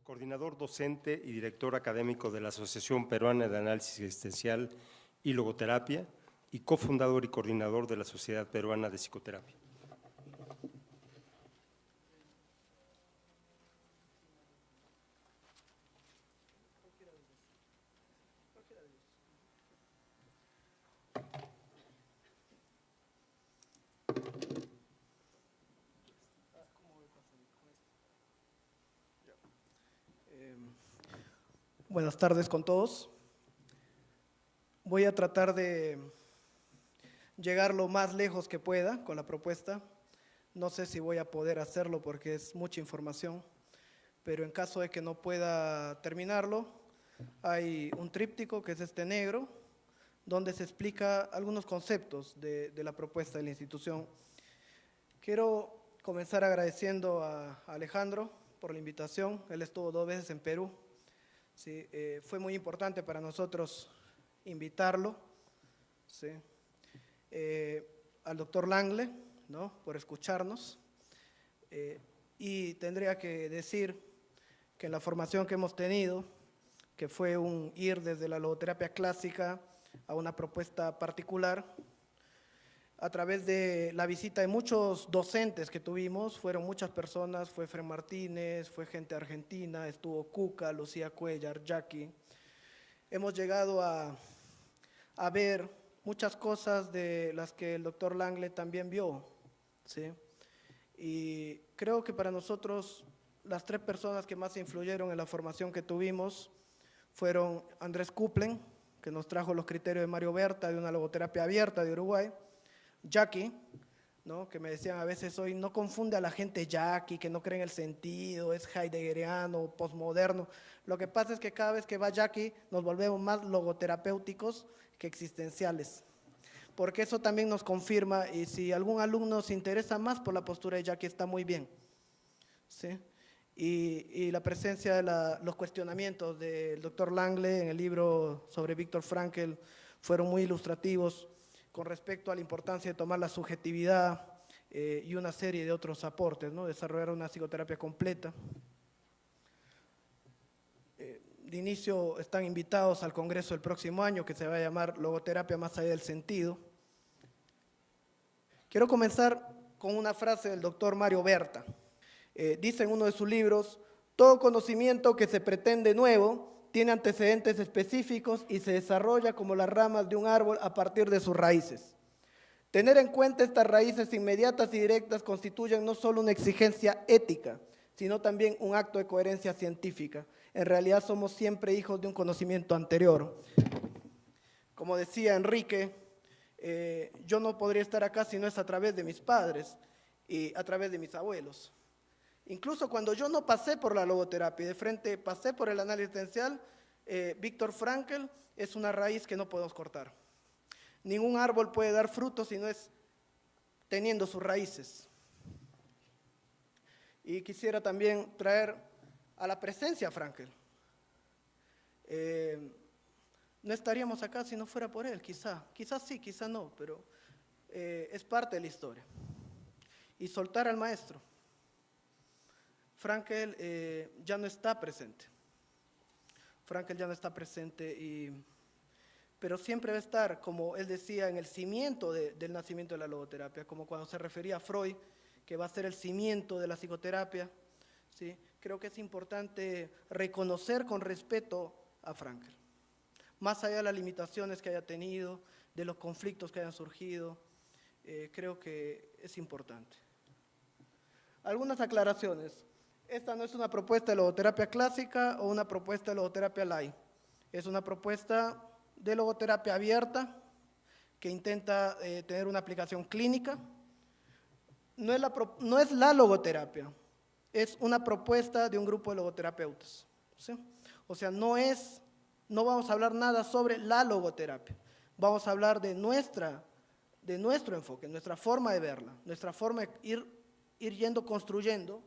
coordinador docente y director académico de la Asociación Peruana de Análisis Existencial y Logoterapia y cofundador y coordinador de la Sociedad Peruana de Psicoterapia. Buenas tardes con todos. Voy a tratar de llegar lo más lejos que pueda con la propuesta. No sé si voy a poder hacerlo porque es mucha información, pero en caso de que no pueda terminarlo, hay un tríptico que es este negro, donde se explica algunos conceptos de la propuesta de la institución. Quiero comenzar agradeciendo a Alejandro por la invitación. Él estuvo 2 veces en Perú. Sí, fue muy importante para nosotros invitarlo, ¿sí? Al doctor Langle, ¿no?, por escucharnos, y tendría que decir que en la formación que hemos tenido, que fue un ir desde la logoterapia clásica a una propuesta particular, a través de la visita de muchos docentes que tuvimos, fueron muchas personas, fue Fred Martínez, fue gente argentina, estuvo Cuca, Lucía Cuellar, Jackie. Hemos llegado a ver muchas cosas de las que el doctor Langle también vio, ¿sí? Y creo que para nosotros las 3 personas que más influyeron en la formación que tuvimos fueron Andrés Kuplen, que nos trajo los criterios de Mario Berta de una logoterapia abierta de Uruguay, Jackie, ¿no?, que me decían a veces hoy, no confunde a la gente Jackie, que no cree en el sentido, es heideggeriano, postmoderno. Lo que pasa es que cada vez que va Jackie nos volvemos más logoterapéuticos que existenciales, porque eso también nos confirma, y si algún alumno se interesa más por la postura de Jackie está muy bien, ¿sí? Y la presencia de los cuestionamientos del doctor Langle en el libro sobre Viktor Frankl fueron muy ilustrativos con respecto a la importancia de tomar la subjetividad y una serie de otros aportes, ¿no?, desarrollar una psicoterapia completa. De inicio están invitados al congreso del próximo año, que se va a llamar Logoterapia más allá del sentido. Quiero comenzar con una frase del doctor Mario Berta. Dice en uno de sus libros: todo conocimiento que se pretende nuevo tiene antecedentes específicos y se desarrolla como las ramas de un árbol a partir de sus raíces. Tener en cuenta estas raíces inmediatas y directas constituyen no solo una exigencia ética, sino también un acto de coherencia científica. En realidad somos siempre hijos de un conocimiento anterior. Como decía Enrique, yo no podría estar acá si no es a través de mis padres y a través de mis abuelos. Incluso cuando yo no pasé por la logoterapia, de frente pasé por el análisis existencial, Viktor Frankl es una raíz que no podemos cortar. Ningún árbol puede dar frutos si no es teniendo sus raíces. Y quisiera también traer a la presencia a Frankl. No estaríamos acá si no fuera por él, quizás sí, quizá no, pero es parte de la historia. Y soltar al maestro. Frankl ya no está presente. Frankl ya no está presente, pero siempre va a estar, como él decía, en el cimiento del nacimiento de la logoterapia, como cuando se refería a Freud, que va a ser el cimiento de la psicoterapia, ¿sí? Creo que es importante reconocer con respeto a Frankl, más allá de las limitaciones que haya tenido, de los conflictos que hayan surgido, creo que es importante. Algunas aclaraciones. Esta no es una propuesta de logoterapia clásica o una propuesta de logoterapia light. Es una propuesta de logoterapia abierta que intenta tener una aplicación clínica. No es la logoterapia, es una propuesta de un grupo de logoterapeutas, ¿sí? O sea, no vamos a hablar nada sobre la logoterapia. Vamos a hablar de nuestro enfoque, nuestra forma de verla, nuestra forma de ir yendo construyendo,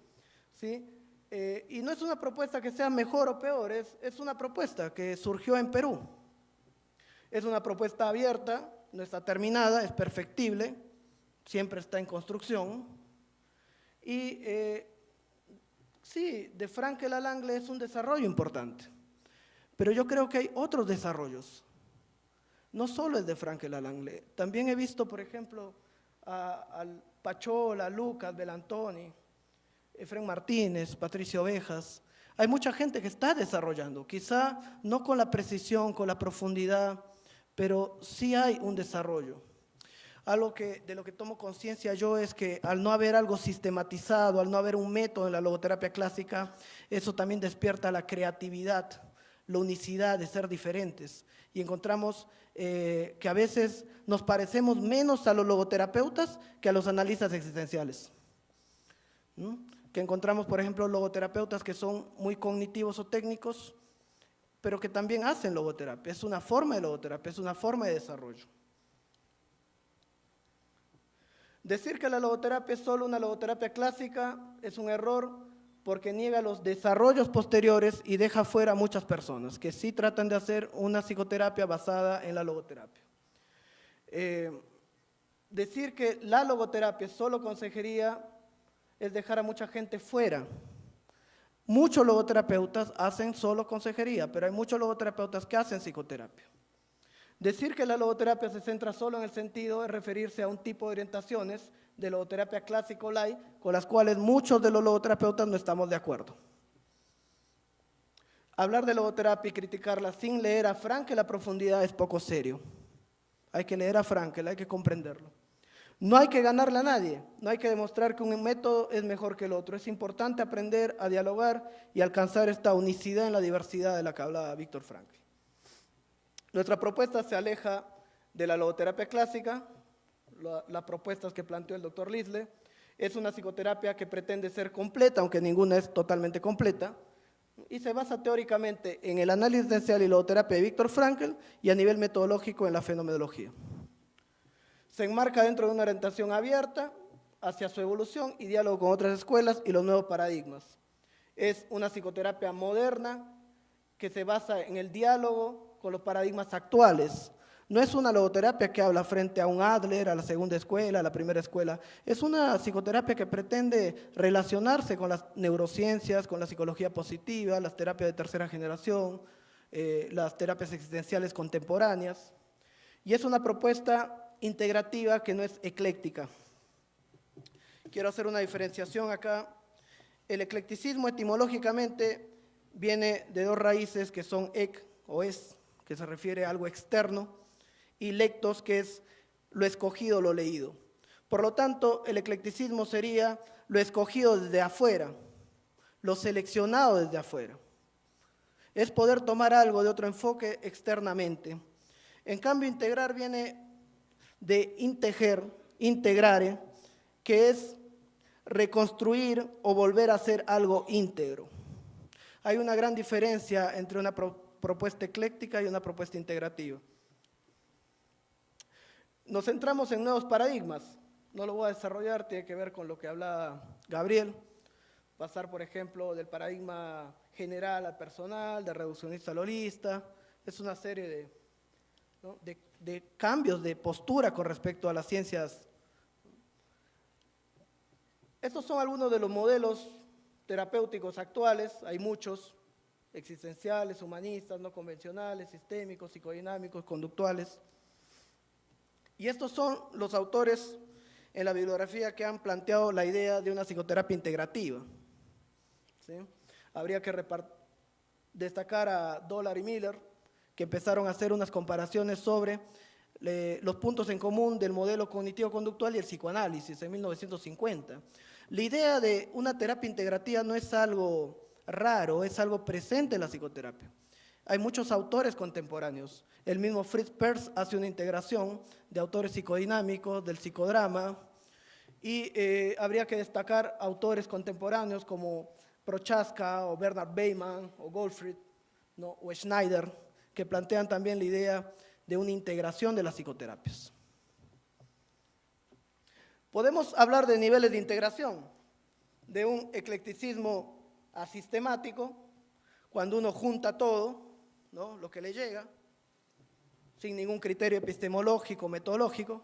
¿sí? Y no es una propuesta que sea mejor o peor, es una propuesta que surgió en Perú. Es una propuesta abierta, no está terminada, es perfectible, siempre está en construcción. Y Sí, de Frankel a Langley es un desarrollo importante, pero yo creo que hay otros desarrollos, no solo el de Frankel a Langley. También he visto, por ejemplo, al Pachola, Lucas, Belantoni, Efren Martínez, Patricio Ovejas. Hay mucha gente que está desarrollando, quizá no con la precisión, con la profundidad, pero sí hay un desarrollo. Algo de lo que tomo conciencia yo es que al no haber algo sistematizado, al no haber un método en la logoterapia clásica, eso también despierta la creatividad, la unicidad de ser diferentes. Y encontramos que a veces nos parecemos menos a los logoterapeutas que a los analistas existenciales. ¿No? Que encontramos, por ejemplo, logoterapeutas que son muy cognitivos o técnicos, pero que también hacen logoterapia. Es una forma de logoterapia, es una forma de desarrollo. Decir que la logoterapia es solo una logoterapia clásica es un error porque niega los desarrollos posteriores y deja fuera a muchas personas que sí tratan de hacer una psicoterapia basada en la logoterapia. Decir que la logoterapia es solo consejería es dejar a mucha gente fuera. Muchos logoterapeutas hacen solo consejería, pero hay muchos logoterapeutas que hacen psicoterapia. Decir que la logoterapia se centra solo en el sentido es referirse a un tipo de orientaciones de logoterapia clásico light con las cuales muchos de los logoterapeutas no estamos de acuerdo. Hablar de logoterapia y criticarla sin leer a Frankel a profundidad es poco serio. Hay que leer a Frankel, hay que comprenderlo. No hay que ganarle a nadie, no hay que demostrar que un método es mejor que el otro. Es importante aprender a dialogar y alcanzar esta unicidad en la diversidad de la que hablaba Víctor Frankl. Nuestra propuesta se aleja de la logoterapia clásica, las propuestas que planteó el doctor Lisle. Es una psicoterapia que pretende ser completa, aunque ninguna es totalmente completa, y se basa teóricamente en el análisis existencial y logoterapia de Víctor Frankl y a nivel metodológico en la fenomenología. Se enmarca dentro de una orientación abierta hacia su evolución y diálogo con otras escuelas y los nuevos paradigmas. Es una psicoterapia moderna que se basa en el diálogo con los paradigmas actuales. No es una logoterapia que habla frente a un Adler, a la segunda escuela, a la primera escuela. Es una psicoterapia que pretende relacionarse con las neurociencias, con la psicología positiva, las terapias de tercera generación, las terapias existenciales contemporáneas. Y es una propuesta integrativa que no es ecléctica. Quiero hacer una diferenciación acá. El eclecticismo etimológicamente viene de dos raíces que son ec o es, que se refiere a algo externo, y lectos, que es lo escogido, lo leído. Por lo tanto, el eclecticismo sería lo escogido desde afuera, lo seleccionado desde afuera. Es poder tomar algo de otro enfoque externamente. En cambio, integrar viene de integrare, que es reconstruir o volver a ser algo íntegro. Hay una gran diferencia entre una propuesta ecléctica y una propuesta integrativa. Nos centramos en nuevos paradigmas. No lo voy a desarrollar, tiene que ver con lo que habla Gabriel. Pasar, por ejemplo, del paradigma general al personal, de reduccionista al holista. Es una serie de cambios de postura con respecto a las ciencias. Estos son algunos de los modelos terapéuticos actuales, hay muchos, existenciales, humanistas, no convencionales, sistémicos, psicodinámicos, conductuales. Y estos son los autores en la bibliografía que han planteado la idea de una psicoterapia integrativa. ¿Sí? Habría que destacar a Dollar y Miller, que empezaron a hacer unas comparaciones sobre los puntos en común del modelo cognitivo-conductual y el psicoanálisis en 1950. La idea de una terapia integrativa no es algo raro, es algo presente en la psicoterapia. Hay muchos autores contemporáneos. El mismo Fritz Perls hace una integración de autores psicodinámicos, del psicodrama, y habría que destacar autores contemporáneos como Prochaska o Bernard Beiman o Goldfried, ¿no? O Schneider, que plantean también la idea de una integración de las psicoterapias. Podemos hablar de niveles de integración, de un eclecticismo asistemático, cuando uno junta todo, ¿no? Lo que le llega, sin ningún criterio epistemológico, metodológico,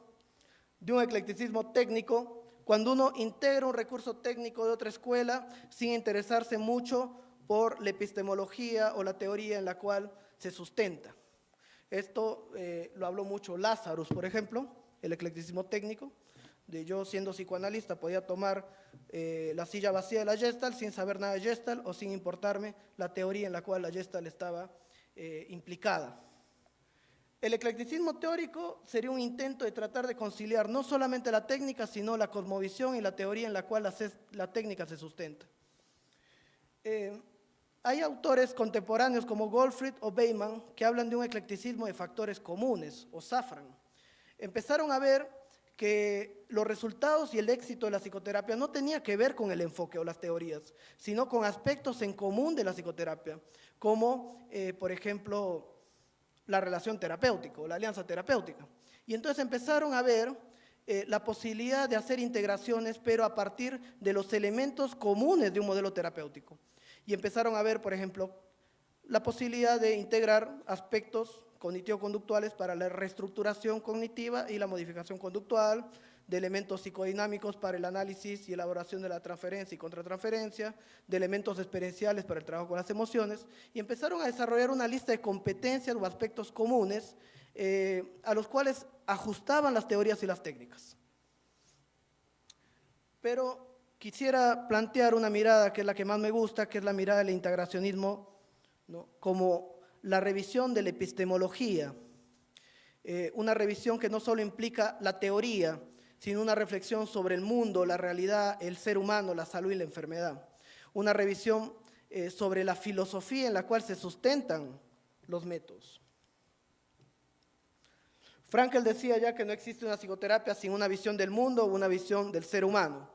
de un eclecticismo técnico, cuando uno integra un recurso técnico de otra escuela sin interesarse mucho por la epistemología o la teoría en la cual se sustenta. Esto lo habló mucho Lazarus, por ejemplo, el eclecticismo técnico. Yo, siendo psicoanalista, podía tomar la silla vacía de la Gestalt sin saber nada de Gestalt o sin importarme la teoría en la cual la Gestalt estaba implicada. El eclecticismo teórico sería un intento de tratar de conciliar no solamente la técnica, sino la cosmovisión y la teoría en la cual la técnica se sustenta. Hay autores contemporáneos como Goldfried o Beyman que hablan de un eclecticismo de factores comunes, o Safran. Empezaron a ver que los resultados y el éxito de la psicoterapia no tenía que ver con el enfoque o las teorías, sino con aspectos en común de la psicoterapia, como, por ejemplo, la relación terapéutica o la alianza terapéutica. Y entonces empezaron a ver la posibilidad de hacer integraciones, pero a partir de los elementos comunes de un modelo terapéutico. Y empezaron a ver, por ejemplo, la posibilidad de integrar aspectos cognitivo-conductuales para la reestructuración cognitiva y la modificación conductual, de elementos psicodinámicos para el análisis y elaboración de la transferencia y contratransferencia, de elementos experienciales para el trabajo con las emociones, y empezaron a desarrollar una lista de competencias o aspectos comunes a los cuales ajustaban las teorías y las técnicas. Pero quisiera plantear una mirada que es la que más me gusta, que es la mirada del integracionismo, ¿no?, como la revisión de la epistemología, una revisión que no solo implica la teoría, sino una reflexión sobre el mundo, la realidad, el ser humano, la salud y la enfermedad. Una revisión sobre la filosofía en la cual se sustentan los métodos. Frankl decía ya que no existe una psicoterapia sin una visión del mundo o una visión del ser humano.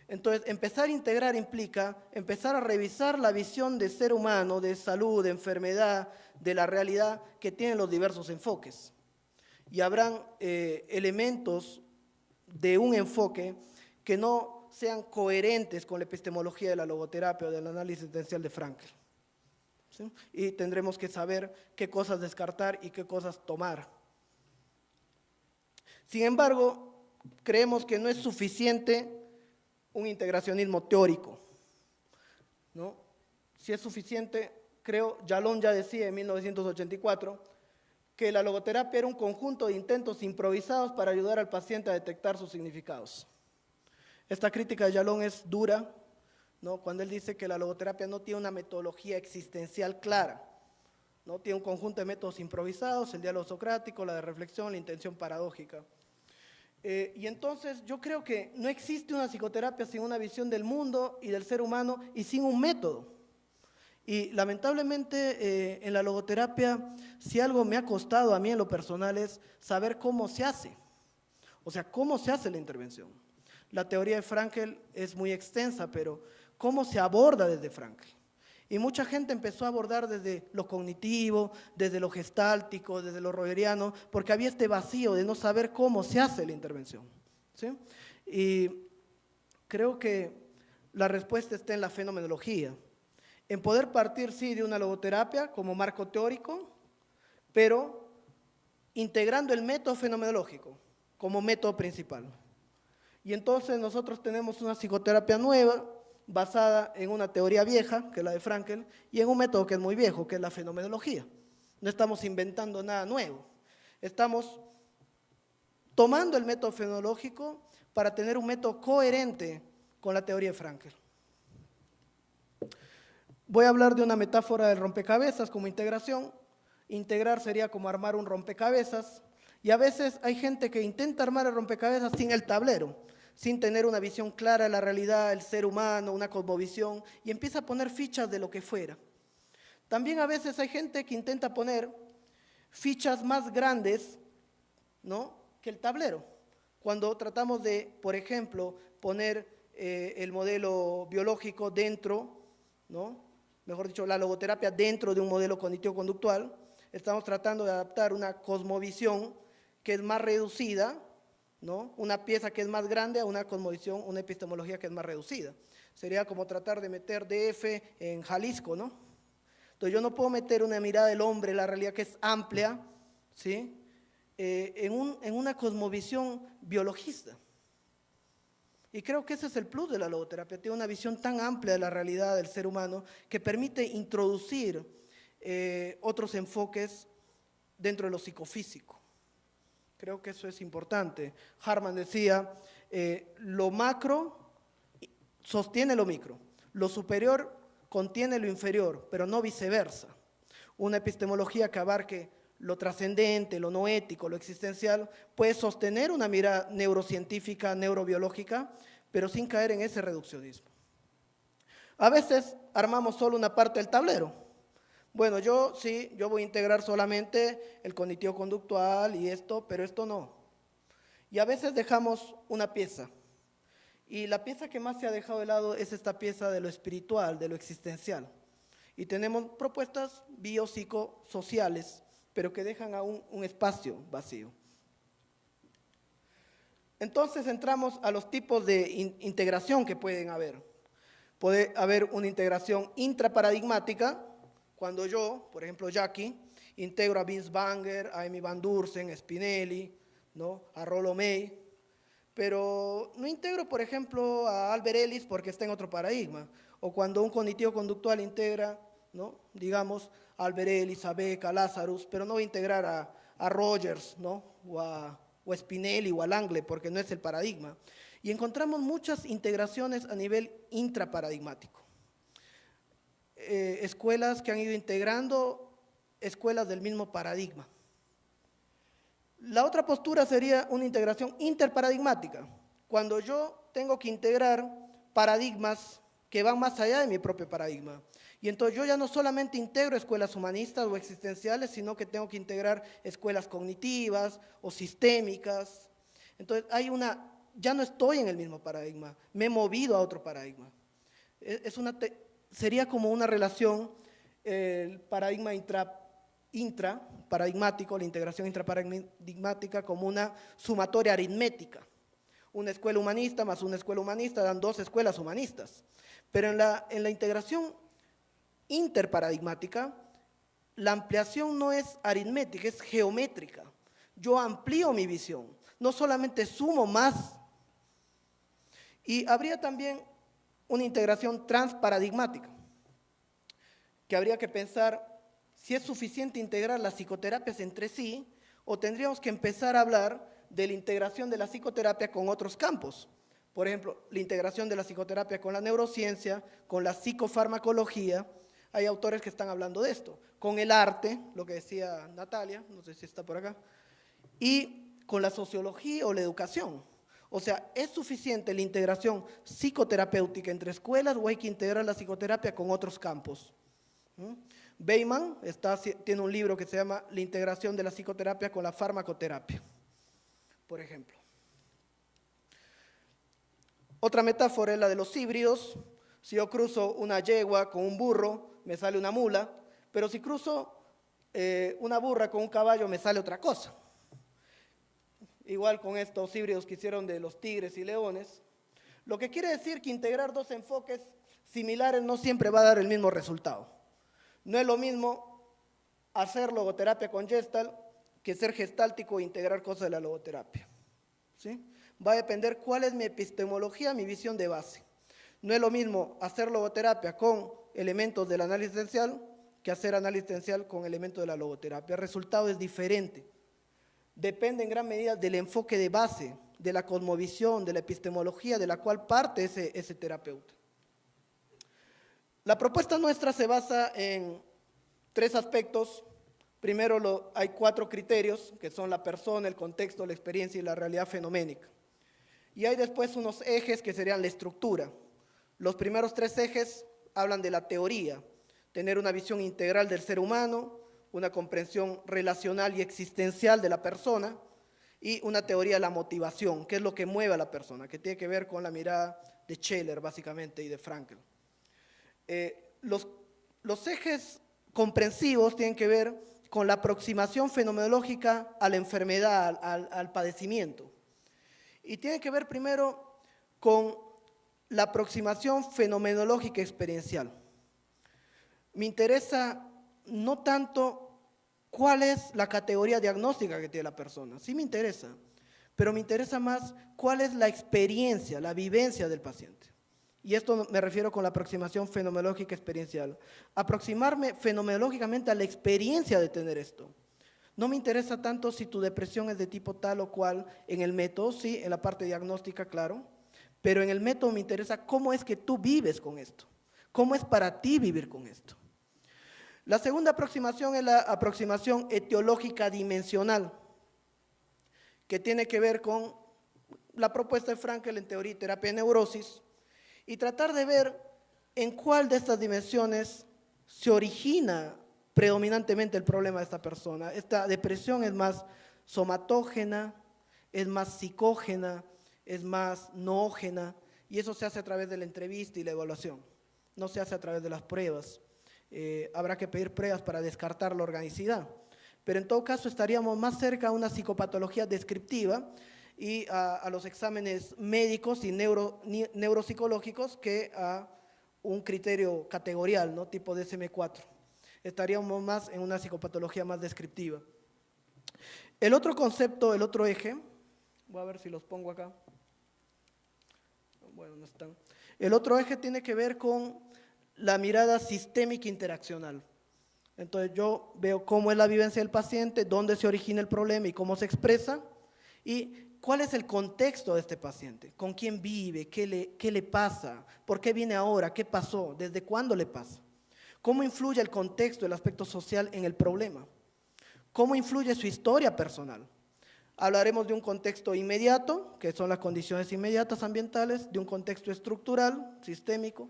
Entonces, empezar a integrar implica empezar a revisar la visión de ser humano, de salud, de enfermedad, de la realidad que tienen los diversos enfoques. Y habrán elementos de un enfoque que no sean coherentes con la epistemología de la logoterapia o del análisis existencial de Frankl. ¿Sí? Y tendremos que saber qué cosas descartar y qué cosas tomar. Sin embargo, creemos que no es suficiente un integracionismo teórico, ¿no? Si es suficiente, creo, Jalón ya decía en 1984, que la logoterapia era un conjunto de intentos improvisados para ayudar al paciente a detectar sus significados. Esta crítica de Jalón es dura, ¿no?, cuando él dice que la logoterapia no tiene una metodología existencial clara, ¿no? Tiene un conjunto de métodos improvisados, el diálogo socrático, la de reflexión, la intención paradójica. Y entonces yo creo que no existe una psicoterapia sin una visión del mundo y del ser humano y sin un método. Y lamentablemente en la logoterapia, si algo me ha costado a mí en lo personal es saber cómo se hace, o sea, cómo se hace la intervención. La teoría de Frankl es muy extensa, pero ¿cómo se aborda desde Frankl? Y mucha gente empezó a abordar desde lo cognitivo, desde lo gestáltico, desde lo rogeriano, porque había este vacío de no saber cómo se hace la intervención, ¿sí? Y creo que la respuesta está en la fenomenología, en poder partir, sí, de una logoterapia como marco teórico, pero integrando el método fenomenológico como método principal. Y entonces nosotros tenemos una psicoterapia nueva, basada en una teoría vieja, que es la de Frankl, y en un método que es muy viejo, que es la fenomenología. No estamos inventando nada nuevo. Estamos tomando el método fenomenológico para tener un método coherente con la teoría de Frankl. Voy a hablar de una metáfora del rompecabezas como integración. Integrar sería como armar un rompecabezas, y a veces hay gente que intenta armar el rompecabezas sin el tablero, sin tener una visión clara de la realidad, el ser humano, una cosmovisión, y empieza a poner fichas de lo que fuera. También a veces hay gente que intenta poner fichas más grandes, ¿no?, que el tablero. Cuando tratamos de, por ejemplo, poner el modelo biológico dentro, ¿no?, mejor dicho, la logoterapia dentro de un modelo cognitivo-conductual, estamos tratando de adaptar una cosmovisión que es más reducida, ¿no?, una pieza que es más grande a una cosmovisión, una epistemología que es más reducida. Sería como tratar de meter DF en Jalisco, ¿no? Entonces yo no puedo meter una mirada del hombre, la realidad que es amplia, ¿sí?, en una cosmovisión biologista. Y creo que ese es el plus de la logoterapia, tiene una visión tan amplia de la realidad del ser humano que permite introducir otros enfoques dentro de lo psicofísico. Creo que eso es importante. Harman decía, lo macro sostiene lo micro, lo superior contiene lo inferior, pero no viceversa. Una epistemología que abarque lo trascendente, lo no ético, lo existencial, puede sostener una mirada neurocientífica, neurobiológica, pero sin caer en ese reduccionismo. A veces armamos solo una parte del tablero. Bueno, yo voy a integrar solamente el cognitivo-conductual y esto, pero esto no. Y a veces dejamos una pieza. Y la pieza que más se ha dejado de lado es esta pieza de lo espiritual, de lo existencial. Y tenemos propuestas biopsicosociales, pero que dejan aún un espacio vacío. Entonces entramos a los tipos de integración que pueden haber. Puede haber una integración intraparadigmática, cuando yo, por ejemplo Jackie, integro a Vince Banger, a Amy Van Dursen, a Spinelli, ¿no? A Rollo May, pero no integro, por ejemplo, a Albert Ellis porque está en otro paradigma, o cuando un cognitivo conductual integra, ¿no? Digamos, a Albert Ellis, a Beck, a Lazarus, pero no voy a integrar a Rogers, ¿no? o a Spinelli o a Langley porque no es el paradigma. Y encontramos muchas integraciones a nivel intraparadigmático. Escuelas que han ido integrando escuelas del mismo paradigma. La otra postura sería una integración interparadigmática, cuando yo tengo que integrar paradigmas que van más allá de mi propio paradigma. Y entonces yo ya no solamente integro escuelas humanistas o existenciales, sino que tengo que integrar escuelas cognitivas o sistémicas. Entonces ya no estoy en el mismo paradigma, me he movido a otro paradigma. Sería como una relación, el paradigma intraparadigmático, la integración intraparadigmática como una sumatoria aritmética. Una escuela humanista más una escuela humanista dan dos escuelas humanistas. Pero en la integración interparadigmática, la ampliación no es aritmética, es geométrica. Yo amplío mi visión, no solamente sumo más. Y habría también una integración transparadigmática, que habría que pensar si es suficiente integrar las psicoterapias entre sí o tendríamos que empezar a hablar de la integración de la psicoterapia con otros campos. Por ejemplo, la integración de la psicoterapia con la neurociencia, con la psicofarmacología. Hay autores que están hablando de esto. Con el arte, lo que decía Natalia, no sé si está por acá, y con la sociología o la educación. O sea, ¿es suficiente la integración psicoterapéutica entre escuelas o hay que integrar la psicoterapia con otros campos? Beyman tiene un libro que se llama La integración de la psicoterapia con la farmacoterapia, por ejemplo. Otra metáfora es la de los híbridos. Si yo cruzo una yegua con un burro, me sale una mula, pero si cruzo una burra con un caballo, me sale otra cosa. Igual con estos híbridos que hicieron de los tigres y leones. Lo que quiere decir que integrar dos enfoques similares no siempre va a dar el mismo resultado. No es lo mismo hacer logoterapia con Gestalt que ser gestáltico e integrar cosas de la logoterapia. ¿Sí? Va a depender cuál es mi epistemología, mi visión de base. No es lo mismo hacer logoterapia con elementos del análisis existencial que hacer análisis existencial con elementos de la logoterapia. El resultado es diferente. Depende en gran medida del enfoque de base, de la cosmovisión, de la epistemología de la cual parte ese terapeuta. La propuesta nuestra se basa en tres aspectos. Primero hay 4 criterios, que son la persona, el contexto, la experiencia y la realidad fenoménica. Y hay después unos ejes que serían la estructura. Los primeros 3 ejes hablan de la teoría, tener una visión integral del ser humano, una comprensión relacional y existencial de la persona y una teoría de la motivación, que es lo que mueve a la persona, que tiene que ver con la mirada de Scheler básicamente y de Frankl. Los ejes comprensivos tienen que ver con la aproximación fenomenológica a la enfermedad, al padecimiento. Y tiene que ver primero con la aproximación fenomenológica experiencial. Me interesa no tanto cuál es la categoría diagnóstica que tiene la persona, sí me interesa pero me interesa más cuál es la experiencia, la vivencia del paciente. Y esto me refiero con la aproximación fenomenológica experiencial. Aproximarme fenomenológicamente a la experiencia de tener esto. No me interesa tanto si tu depresión es de tipo tal o cual en el método, sí, en la parte diagnóstica, claro, pero en el método me interesa cómo es que tú vives con esto, cómo es para ti vivir con esto. La segunda aproximación es la aproximación etiológica dimensional, que tiene que ver con la propuesta de Frankel en teoría y terapia de neurosis, y tratar de ver en cuál de estas dimensiones se origina predominantemente el problema de esta persona. Esta depresión es más somatógena, es más psicógena, es más noógena, y eso se hace a través de la entrevista y la evaluación, no se hace a través de las pruebas. Habrá que pedir pruebas para descartar la organicidad, pero en todo caso estaríamos más cerca a una psicopatología descriptiva y a los exámenes médicos y neuropsicológicos que a un criterio categorial, ¿no? Tipo DSM-4. Estaríamos más en una psicopatología más descriptiva. El otro concepto, el otro eje, voy a ver si los pongo acá. Bueno, no están. El otro eje tiene que ver con la mirada sistémica interaccional. Entonces yo veo cómo es la vivencia del paciente, dónde se origina el problema y cómo se expresa, y cuál es el contexto de este paciente, con quién vive, qué le pasa, por qué viene ahora, qué pasó, desde cuándo le pasa. ¿Cómo influye el contexto, el aspecto social en el problema? ¿Cómo influye su historia personal? Hablaremos de un contexto inmediato, que son las condiciones inmediatas ambientales, de un contexto estructural, sistémico,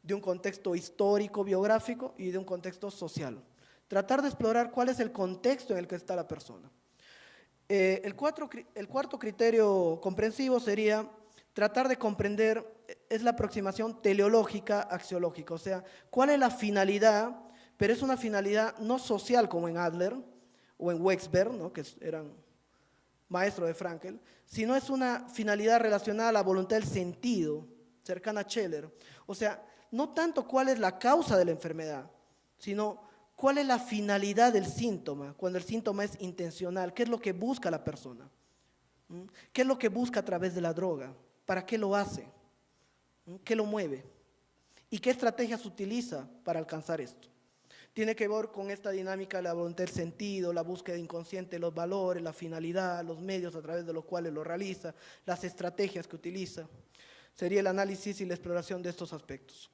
de un contexto histórico, biográfico y de un contexto social. Tratar de explorar cuál es el contexto en el que está la persona. El cuarto criterio comprensivo sería tratar de comprender, es la aproximación teleológica axiológica, o sea, cuál es la finalidad, pero es una finalidad no social como en Adler o en Wexberg, ¿no? Que eran maestros de Frankel, sino es una finalidad relacionada a la voluntad del sentido, cercana a Scheller. O sea, no tanto cuál es la causa de la enfermedad, sino cuál es la finalidad del síntoma, cuando el síntoma es intencional, qué es lo que busca la persona, qué es lo que busca a través de la droga, para qué lo hace, qué lo mueve y qué estrategias utiliza para alcanzar esto. Tiene que ver con esta dinámica de la voluntad del sentido, la búsqueda inconsciente de los valores, la finalidad, los medios a través de los cuales lo realiza, las estrategias que utiliza. Sería el análisis y la exploración de estos aspectos.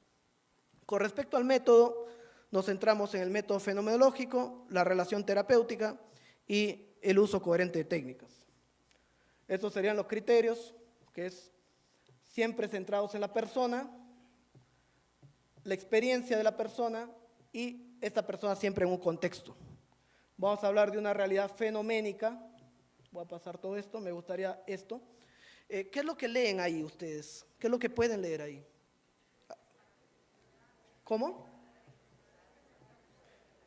Con respecto al método, nos centramos en el método fenomenológico, la relación terapéutica y el uso coherente de técnicas. Estos serían los criterios, que es siempre centrados en la persona, la experiencia de la persona y esta persona siempre en un contexto. Vamos a hablar de una realidad fenoménica. Voy a pasar todo esto, me gustaría esto. ¿Qué es lo que leen ahí ustedes? ¿Qué es lo que pueden leer ahí? ¿Cómo?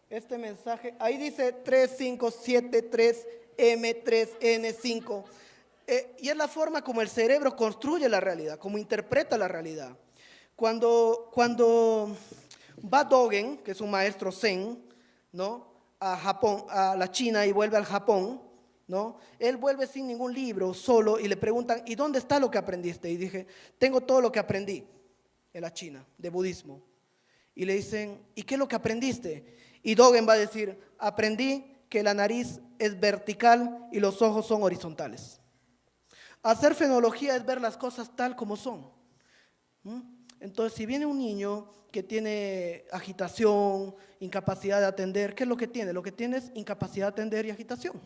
Este mensaje, ahí dice 3573M3N5. Y es la forma como el cerebro construye la realidad, como interpreta la realidad. Cuando va Dogen, que es un maestro zen, ¿no?, a Japón, a la China y vuelve al Japón, ¿no?, él vuelve sin ningún libro, solo, y le preguntan, ¿y dónde está lo que aprendiste? Y dije, tengo todo lo que aprendí en la China, de budismo. Y le dicen, ¿y qué es lo que aprendiste? Y Dogen va a decir, aprendí que la nariz es vertical y los ojos son horizontales. Hacer fenología es ver las cosas tal como son. Entonces, si viene un niño que tiene agitación, incapacidad de atender, ¿qué es lo que tiene? Lo que tiene es incapacidad de atender y agitación.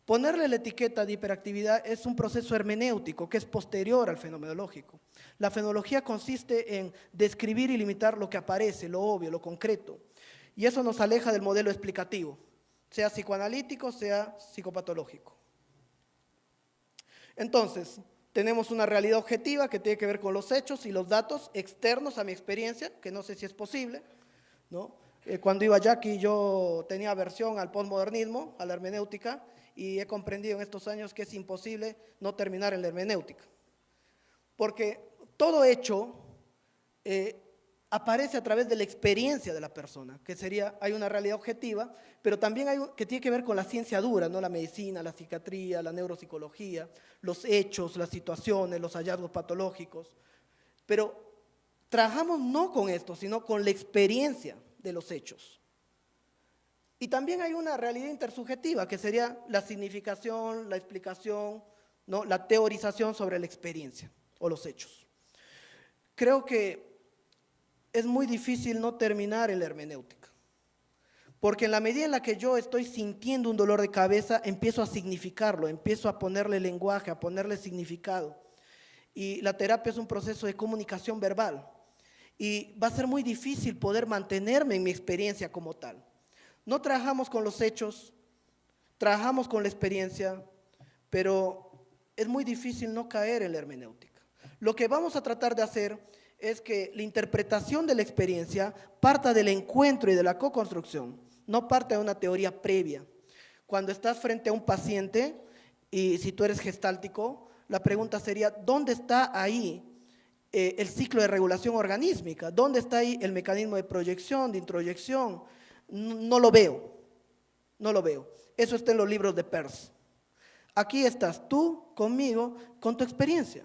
Ponerle la etiqueta de hiperactividad es un proceso hermenéutico que es posterior al fenomenológico. La fenología consiste en describir y limitar lo que aparece, lo obvio, lo concreto. Y eso nos aleja del modelo explicativo, sea psicoanalítico, sea psicopatológico. Entonces, tenemos una realidad objetiva que tiene que ver con los hechos y los datos externos a mi experiencia, que no sé si es posible, ¿no? Cuando iba Jackie yo tenía aversión al postmodernismo, a la hermenéutica, y he comprendido en estos años que es imposible no terminar en la hermenéutica. Porque todo hecho aparece a través de la experiencia de la persona, que sería, hay una realidad objetiva, pero también hay que tiene que ver con la ciencia dura, ¿no? La medicina, la psiquiatría, la neuropsicología, los hechos, las situaciones, los hallazgos patológicos. Pero trabajamos no con esto, sino con la experiencia de los hechos. Y también hay una realidad intersubjetiva, que sería la significación, la explicación, ¿no? La teorización sobre la experiencia o los hechos. Creo que es muy difícil no terminar en la hermenéutica, porque en la medida en la que yo estoy sintiendo un dolor de cabeza, empiezo a significarlo, empiezo a ponerle lenguaje, a ponerle significado. Y la terapia es un proceso de comunicación verbal, y va a ser muy difícil poder mantenerme en mi experiencia como tal. No trabajamos con los hechos, trabajamos con la experiencia, pero es muy difícil no caer en la hermenéutica. Lo que vamos a tratar de hacer es que la interpretación de la experiencia parta del encuentro y de la co-construcción, no parte de una teoría previa. Cuando estás frente a un paciente, y si tú eres gestáltico, la pregunta sería, ¿dónde está ahí el ciclo de regulación organísmica? ¿Dónde está ahí el mecanismo de proyección, de introyección? No lo veo, no lo veo. Eso está en los libros de Peirce. Aquí estás tú, conmigo, con tu experiencia.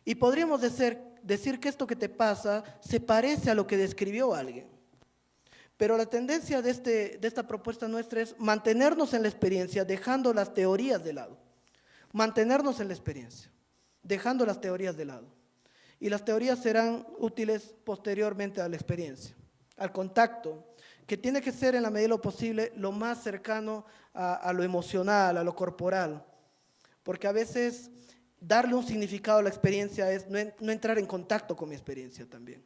Y podríamos decir que esto que te pasa se parece a lo que describió alguien. Pero la tendencia de esta propuesta nuestra es mantenernos en la experiencia, dejando las teorías de lado. Mantenernos en la experiencia, dejando las teorías de lado. Y las teorías serán útiles posteriormente a la experiencia, al contacto, que tiene que ser en la medida de lo posible lo más cercano a lo emocional, a lo corporal. Porque a veces darle un significado a la experiencia es no entrar en contacto con mi experiencia también.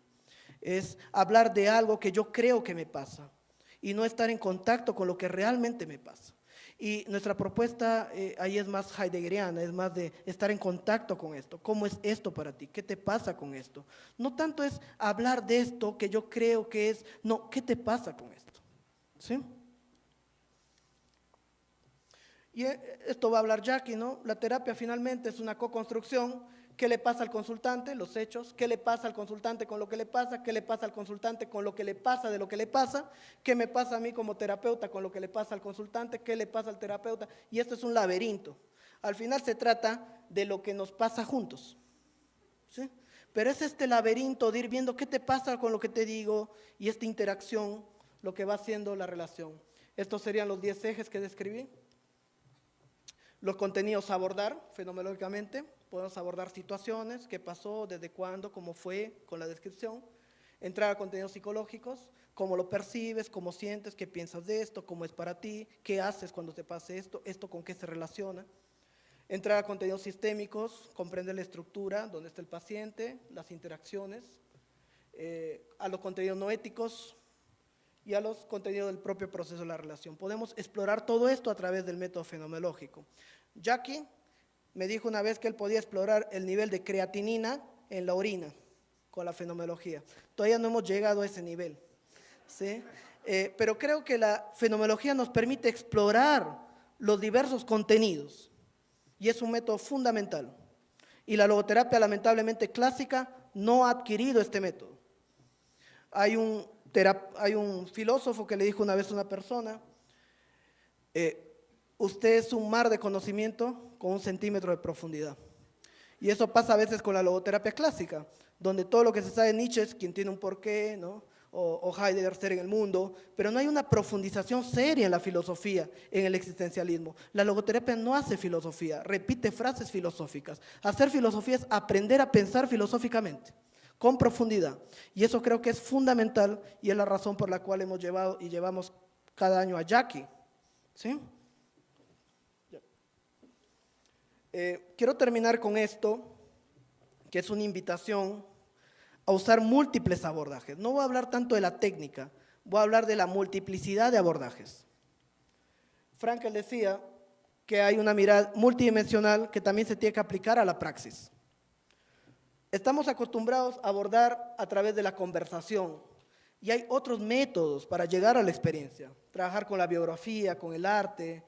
Es hablar de algo que yo creo que me pasa y no estar en contacto con lo que realmente me pasa. Y nuestra propuesta ahí es más heideggeriana, es más de estar en contacto con esto. ¿Cómo es esto para ti? ¿Qué te pasa con esto? No tanto es hablar de esto que yo creo que es, no, ¿qué te pasa con esto? ¿Sí? Y esto va a hablar Jackie, ¿no? La terapia finalmente es una co-construcción. ¿Qué le pasa al consultante? Los hechos. ¿Qué le pasa al consultante con lo que le pasa? ¿Qué le pasa al consultante con lo que le pasa de lo que le pasa? ¿Qué me pasa a mí como terapeuta con lo que le pasa al consultante? ¿Qué le pasa al terapeuta? Y esto es un laberinto. Al final se trata de lo que nos pasa juntos, ¿sí? Pero es este laberinto de ir viendo qué te pasa con lo que te digo y esta interacción lo que va haciendo la relación. Estos serían los 10 ejes que describí. Los contenidos a abordar fenomenológicamente. Podemos abordar situaciones, qué pasó, desde cuándo, cómo fue, con la descripción. Entrar a contenidos psicológicos, cómo lo percibes, cómo sientes, qué piensas de esto, cómo es para ti, qué haces cuando te pase esto con qué se relaciona. Entrar a contenidos sistémicos, comprender la estructura, dónde está el paciente, las interacciones. A los contenidos no éticos y a los contenidos del propio proceso de la relación. Podemos explorar todo esto a través del método fenomenológico. Jackie me dijo una vez que él podía explorar el nivel de creatinina en la orina con la fenomenología. Todavía no hemos llegado a ese nivel, ¿sí? Pero creo que la fenomenología nos permite explorar los diversos contenidos y es un método fundamental. Y la logoterapia, lamentablemente clásica, no ha adquirido este método. Hay un filósofo que le dijo una vez a una persona, usted es un mar de conocimiento con 1 centímetro de profundidad. Y eso pasa a veces con la logoterapia clásica, donde todo lo que se sabe de Nietzsche es quien tiene un porqué, ¿no? O Heidegger ser en el mundo, pero no hay una profundización seria en la filosofía, en el existencialismo. La logoterapia no hace filosofía, repite frases filosóficas. Hacer filosofía es aprender a pensar filosóficamente, con profundidad. Y eso creo que es fundamental y es la razón por la cual hemos llevado y llevamos cada año a Jackie, ¿sí? Quiero terminar con esto, que es una invitación a usar múltiples abordajes. No voy a hablar tanto de la técnica, voy a hablar de la multiplicidad de abordajes. Frankl decía que hay una mirada multidimensional que también se tiene que aplicar a la praxis. Estamos acostumbrados a abordar a través de la conversación y hay otros métodos para llegar a la experiencia. Trabajar con la biografía, con el arte,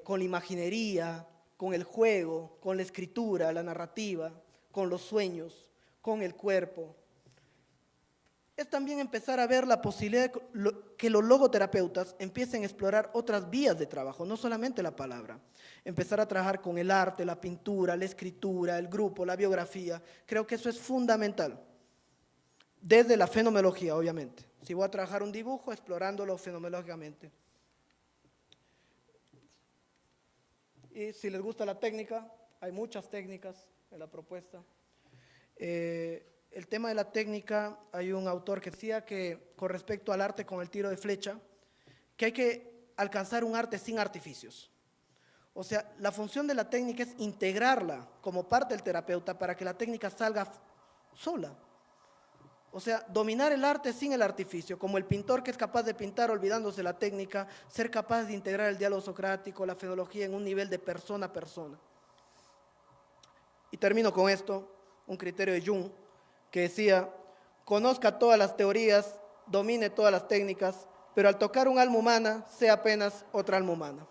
con la imaginería, con el juego, con la escritura, la narrativa, con los sueños, con el cuerpo. es también empezar a ver la posibilidad de que los logoterapeutas empiecen a explorar otras vías de trabajo, no solamente la palabra. Empezar a trabajar con el arte, la pintura, la escritura, el grupo, la biografía. Creo que eso es fundamental. Desde la fenomenología, obviamente. Si voy a trabajar un dibujo, explorándolo fenomenológicamente. Y si les gusta la técnica, hay muchas técnicas en la propuesta. El tema de la técnica, hay un autor que decía que con respecto al arte con el tiro de flecha, que hay que alcanzar un arte sin artificios. O sea, la función de la técnica es integrarla como parte del terapeuta para que la técnica salga sola. O sea, dominar el arte sin el artificio, como el pintor que es capaz de pintar olvidándose la técnica, ser capaz de integrar el diálogo socrático, la fenología en un nivel de persona a persona. Y termino con esto, un criterio de Jung, que decía, conozca todas las teorías, domine todas las técnicas, pero al tocar un alma humana, sea apenas otra alma humana.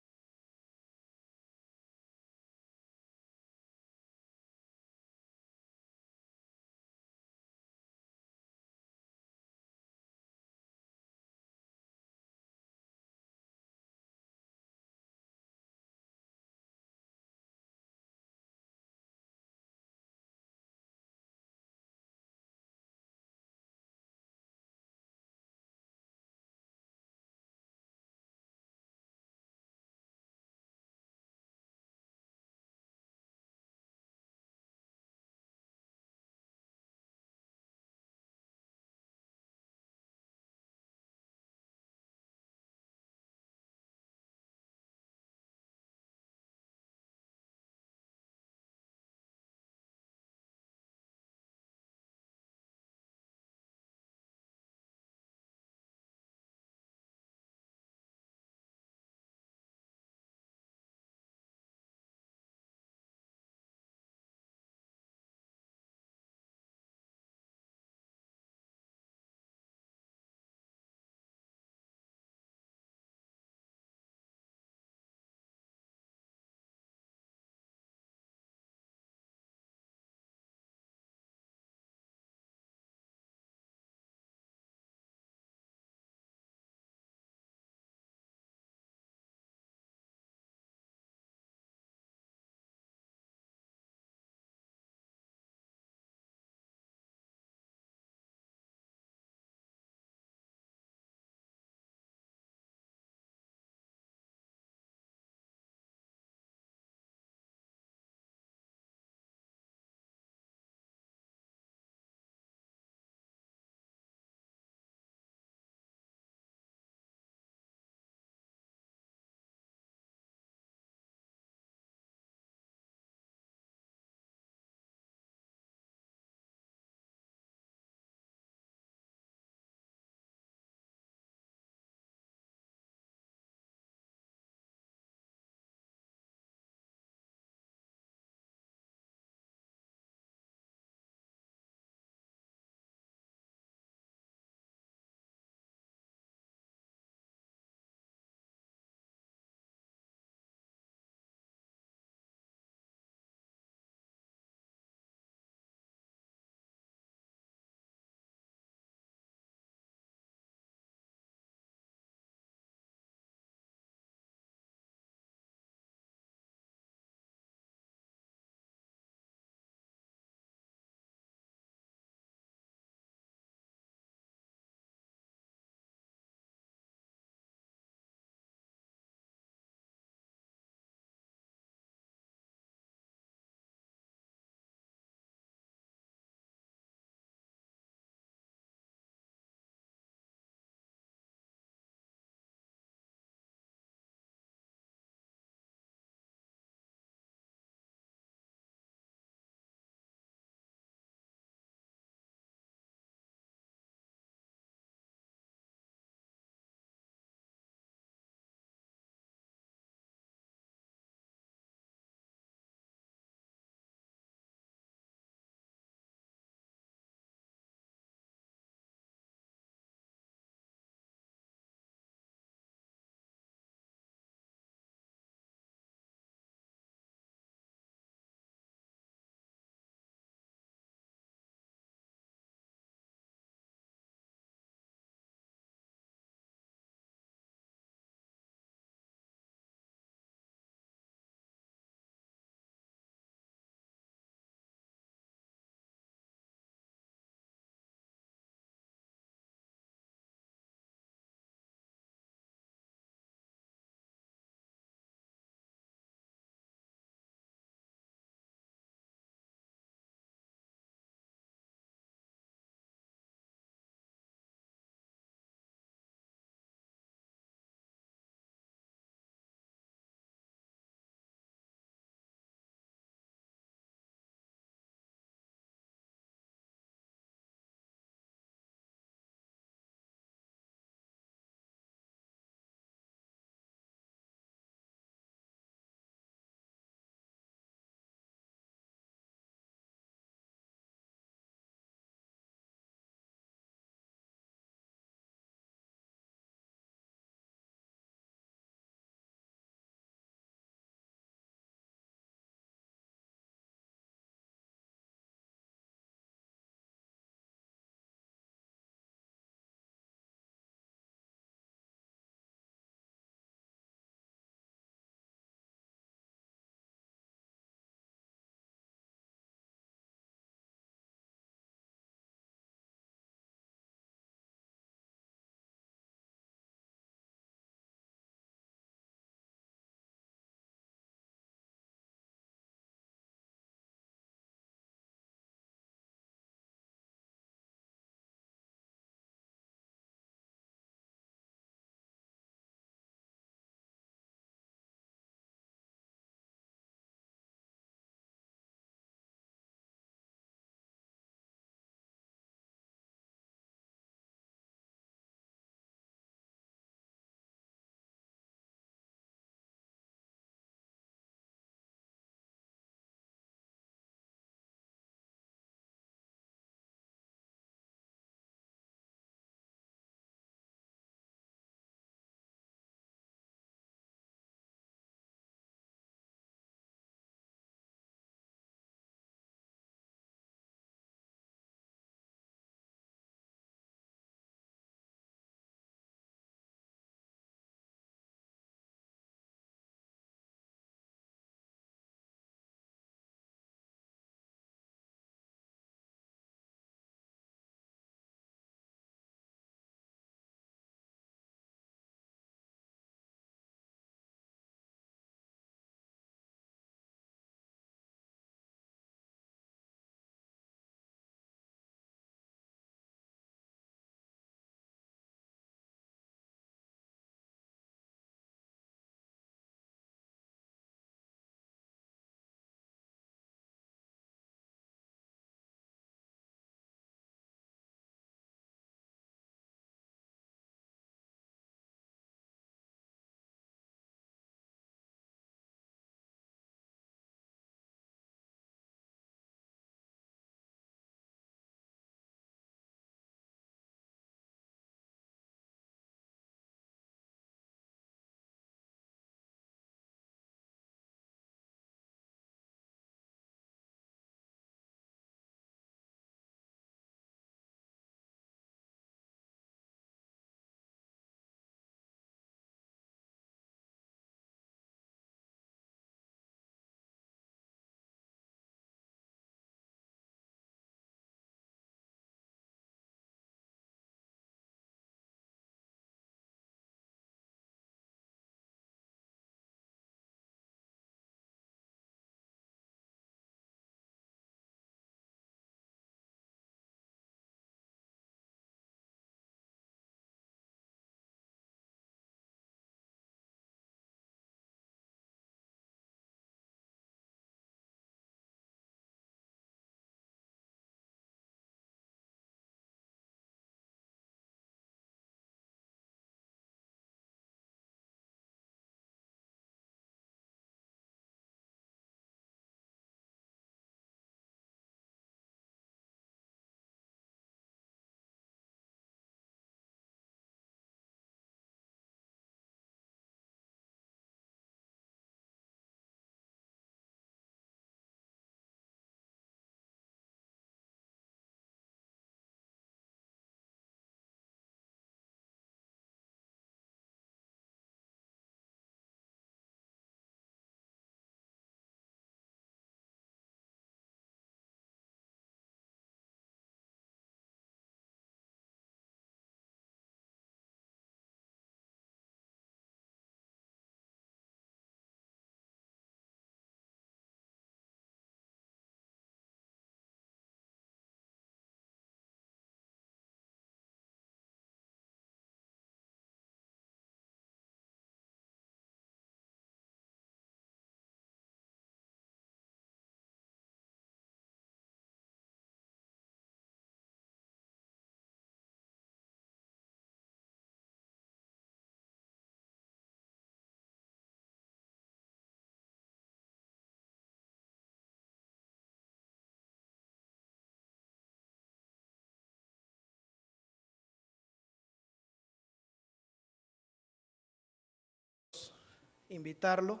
invitarlo,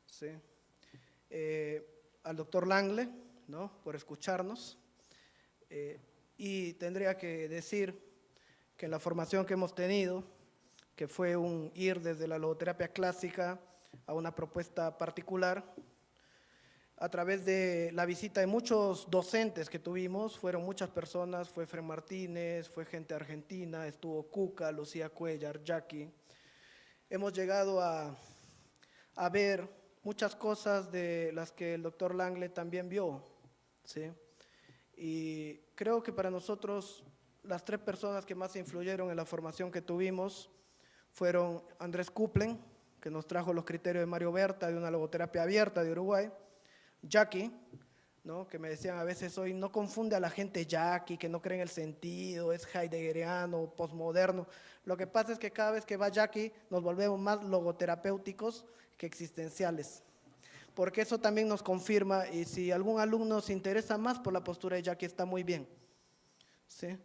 ¿sí? Al doctor Langle, ¿no? Por escucharnos. Y tendría que decir que en la formación que hemos tenido, que fue un ir desde la logoterapia clásica a una propuesta particular, a través de la visita de muchos docentes que tuvimos, fueron muchas personas, fue Fren Martínez, fue gente argentina, estuvo Cuca, Lucía Cuellar, Jackie. Hemos llegado a ver muchas cosas de las que el doctor Langle también vio, ¿sí? Y creo que para nosotros las tres personas que más influyeron en la formación que tuvimos fueron Andrés Kuplen, que nos trajo los criterios de Mario Berta de una logoterapia abierta de Uruguay, Jackie, ¿no? Que me decían a veces hoy, no confunde a la gente Jackie, que no cree en el sentido, es heideggeriano, posmoderno. Lo que pasa es que cada vez que va Jackie nos volvemos más logoterapéuticos que existenciales, porque eso también nos confirma, y si algún alumno se interesa más por la postura de Jackie está muy bien, ¿sí?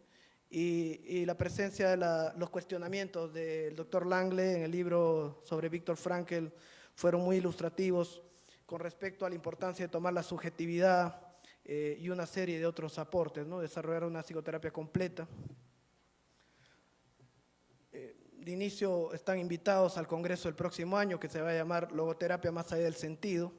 Y la presencia de los cuestionamientos del doctor Langle en el libro sobre Viktor Frankl fueron muy ilustrativos con respecto a la importancia de tomar la subjetividad y una serie de otros aportes, ¿no? Desarrollar una psicoterapia completa. De inicio están invitados al congreso del próximo año, que se va a llamar Logoterapia más allá del sentido.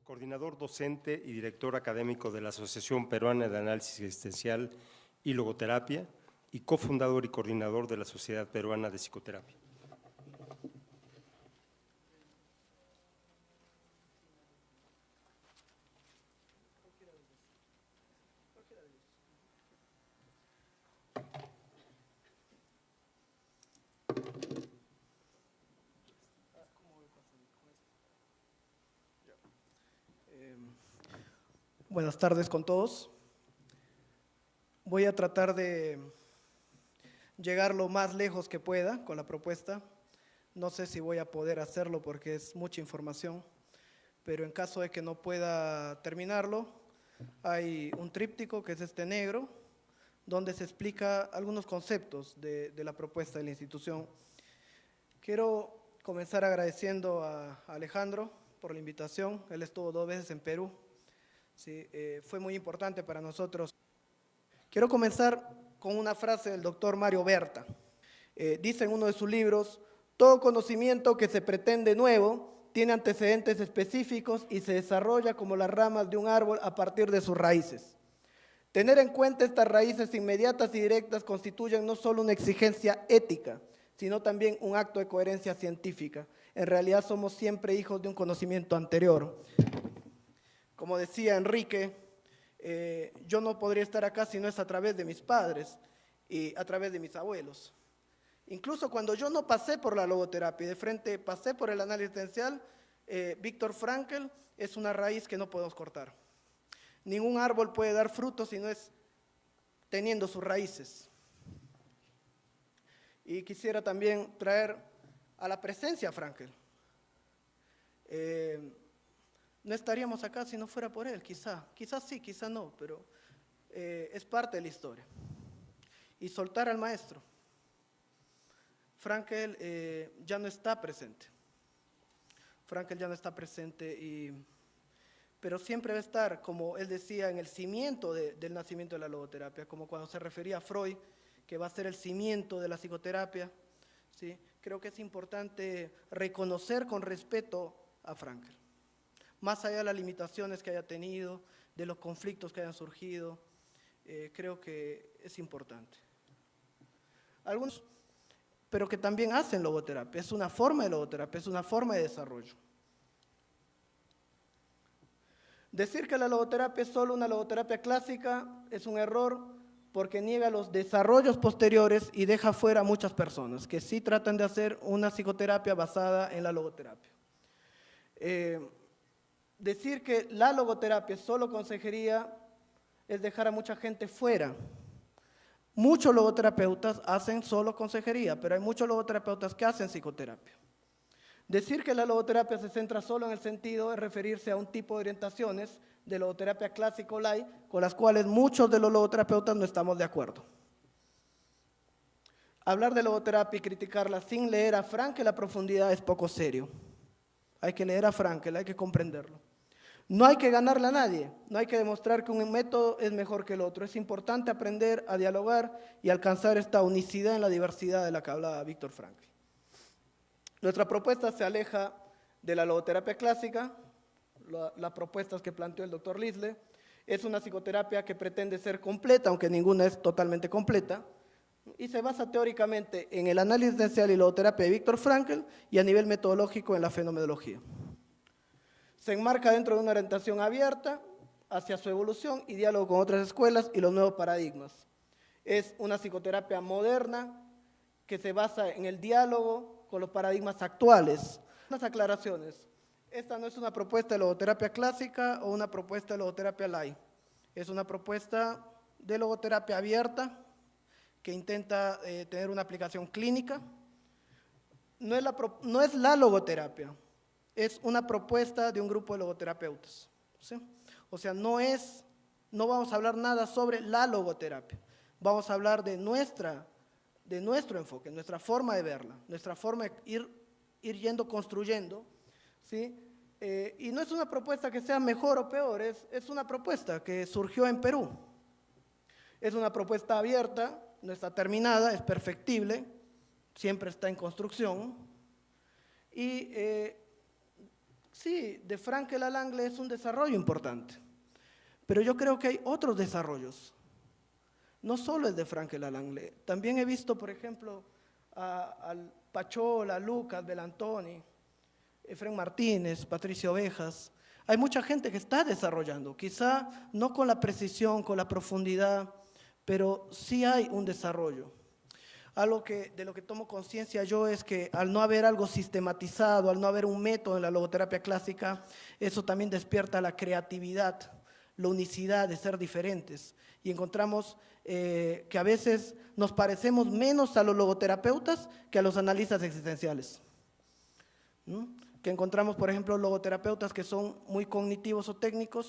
Coordinador docente y director académico de la Asociación Peruana de Análisis Existencial y Logoterapia y cofundador y coordinador de la Sociedad Peruana de Psicoterapia. Buenas tardes con todos. Voy a tratar de llegar lo más lejos que pueda con la propuesta. No sé si voy a poder hacerlo porque es mucha información, pero en caso de que no pueda terminarlo, hay un tríptico que es este negro, donde se explica algunos conceptos de la propuesta de la institución. Quiero comenzar agradeciendo a Alejandro por la invitación. Él estuvo 2 veces en Perú. Sí, fue muy importante para nosotros. Quiero comenzar con una frase del doctor Mario Berta. Dice en uno de sus libros, todo conocimiento que se pretende nuevo tiene antecedentes específicos y se desarrolla como las ramas de un árbol a partir de sus raíces. Tener en cuenta estas raíces inmediatas y directas constituyen no solo una exigencia ética, sino también un acto de coherencia científica. En realidad somos siempre hijos de un conocimiento anterior. Como decía Enrique, yo no podría estar acá si no es a través de mis padres y a través de mis abuelos. Incluso cuando yo no pasé por la logoterapia y de frente pasé por el análisis existencial, Viktor Frankl es una raíz que no podemos cortar. Ningún árbol puede dar frutos si no es teniendo sus raíces. Y quisiera también traer a la presencia a Frankl. No estaríamos acá si no fuera por él, quizás sí, quizá no, pero es parte de la historia. Y soltar al maestro. Frankl ya no está presente. Frankl ya no está presente, pero siempre va a estar, como él decía, en el cimiento del nacimiento de la logoterapia, como cuando se refería a Freud, que va a ser el cimiento de la psicoterapia, ¿sí? Creo que es importante reconocer con respeto a Frankl, más allá de las limitaciones que haya tenido, de los conflictos que hayan surgido, creo que es importante. Algunos, pero que también hacen logoterapia, es una forma de logoterapia, es una forma de desarrollo. Decir que la logoterapia es solo una logoterapia clásica es un error, porque niega los desarrollos posteriores y deja fuera a muchas personas que sí tratan de hacer una psicoterapia basada en la logoterapia. Decir que la logoterapia es solo consejería es dejar a mucha gente fuera. Muchos logoterapeutas hacen solo consejería, pero hay muchos logoterapeutas que hacen psicoterapia. Decir que la logoterapia se centra solo en el sentido es referirse a un tipo de orientaciones de logoterapia clásica o light, con las cuales muchos de los logoterapeutas no estamos de acuerdo. Hablar de logoterapia y criticarla sin leer a Frankel a profundidad es poco serio. Hay que leer a Frankel, hay que comprenderlo. No hay que ganarle a nadie, no hay que demostrar que un método es mejor que el otro. Es importante aprender a dialogar y alcanzar esta unicidad en la diversidad de la que hablaba Víctor Frankl. Nuestra propuesta se aleja de la logoterapia clásica, las propuestas que planteó el doctor Lisle. Es una psicoterapia que pretende ser completa, aunque ninguna es totalmente completa, y se basa teóricamente en el análisis existencial y logoterapia de Víctor Frankl y a nivel metodológico en la fenomenología. Se enmarca dentro de una orientación abierta hacia su evolución y diálogo con otras escuelas y los nuevos paradigmas. Es una psicoterapia moderna que se basa en el diálogo con los paradigmas actuales. Unas aclaraciones. Esta no es una propuesta de logoterapia clásica o una propuesta de logoterapia light. Es una propuesta de logoterapia abierta que intenta tener una aplicación clínica. No es la logoterapia, es una propuesta de un grupo de logoterapeutas, ¿sí? O sea, no vamos a hablar nada sobre la logoterapia, vamos a hablar de nuestro enfoque, nuestra forma de verla, nuestra forma de ir yendo construyendo, ¿sí? Y no es una propuesta que sea mejor o peor, es una propuesta que surgió en Perú. Es una propuesta abierta, no está terminada, es perfectible, siempre está en construcción. Y sí, de Frankl a Langley es un desarrollo importante, pero yo creo que hay otros desarrollos. No solo el de Frankl a Langley, también he visto, por ejemplo, al Pachola, Lucas, Belantoni, Efrén Martínez, Patricio Ovejas. Hay mucha gente que está desarrollando, quizá no con la precisión, con la profundidad, pero sí hay un desarrollo. Algo de lo que tomo conciencia yo es que al no haber algo sistematizado, al no haber un método en la logoterapia clásica, eso también despierta la creatividad, la unicidad de ser diferentes. Y encontramos que a veces nos parecemos menos a los logoterapeutas que a los analistas existenciales. ¿No? Que encontramos, por ejemplo, logoterapeutas que son muy cognitivos o técnicos,